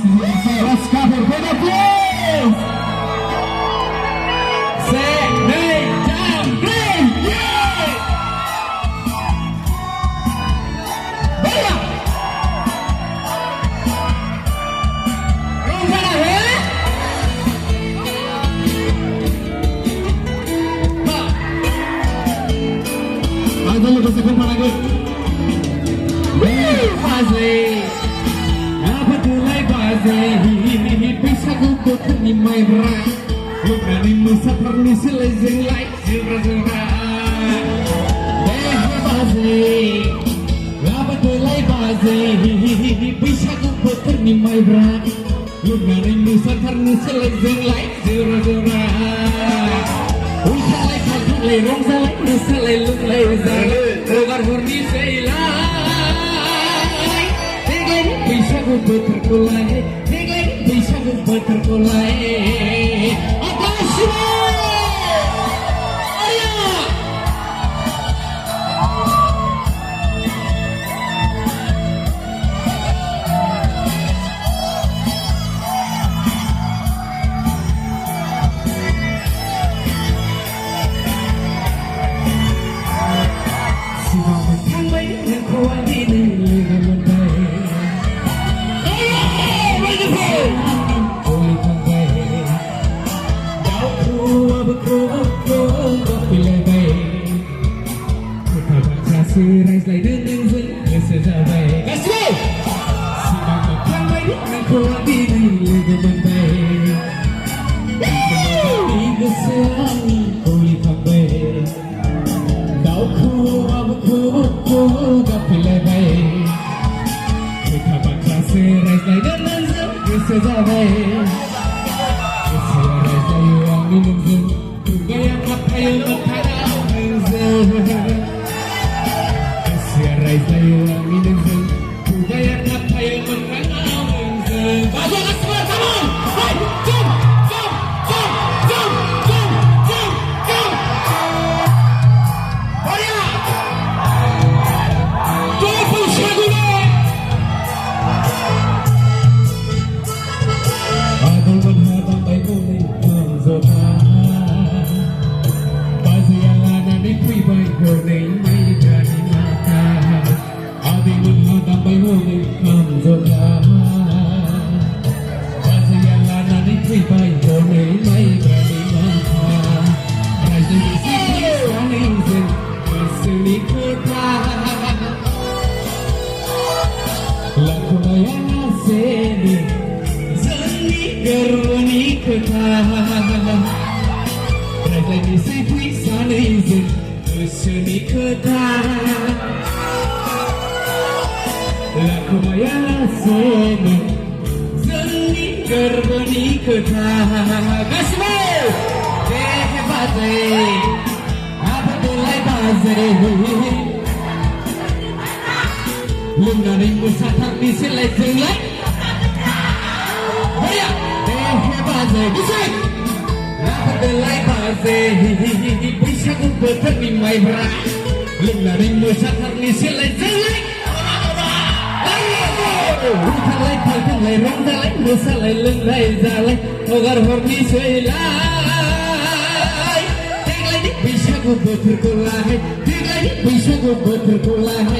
Let's cover Beda please. Say name down please. Yeah. Beda. Rumah ya. Ada lu bisa kumpul lagi. Masih. Apa tulai bazai bisa kumpul ni mai berat. Bukan musa perlu selesai like zura. Bazai. Apa tulai bazai bisa kumpul ni mai berat. Bukan musa perlu selesai like zura. Usalai kalai rong salai usalai luklai salai Ogar hurni selai Tegai bisa gue terkulai Tegai bisa gue terkulai Atasnya Ayah Rise lại đơn đơn dẫn người sẽ ra về. Let's go. Xin mời mọi người hãy đi ngang qua đi này lời về bên đây. Đi cứ sẽ ôi thằng về. Đau khô gặp phải lại về. Người ta bạn ta sẽ rise lại đơn đơn dẫn người sẽ ra về. Người sẽ rise lại uang đi đơn dẫn. Cùng gaya ngập thay mất thay đau đơn dẫn. Rai saya minum sen, budaya kata yang mengenal sen. Bagaimana semua sama? Hai, jump. Baya. Dua pusat dulu. Adal berhadap baik boleh zona. Pasti yang ada di kui baik boleh. Tambay huli ng zola Pasayalanan ni Kuibay Huli may berani mata Raja Yusuf Saningsin Kesini kota Laku bayana seni Zani gerwani kota Raja Yusuf Saningsin Kesini kota Laku bayana seni Zani gerbani kota Gasmo Dehe bazai Apa tulai bazai Luna ringu satak di selai selai Baya Dehe bazai Bisai Apa tulai bazai Bisa kumpul termimai berat Luna ringu satak di selai selai Talai talai rong talai musalai lengai zalai Ogar horni selai Teglai bisa gue berkulai Teglai bisa gue berkulai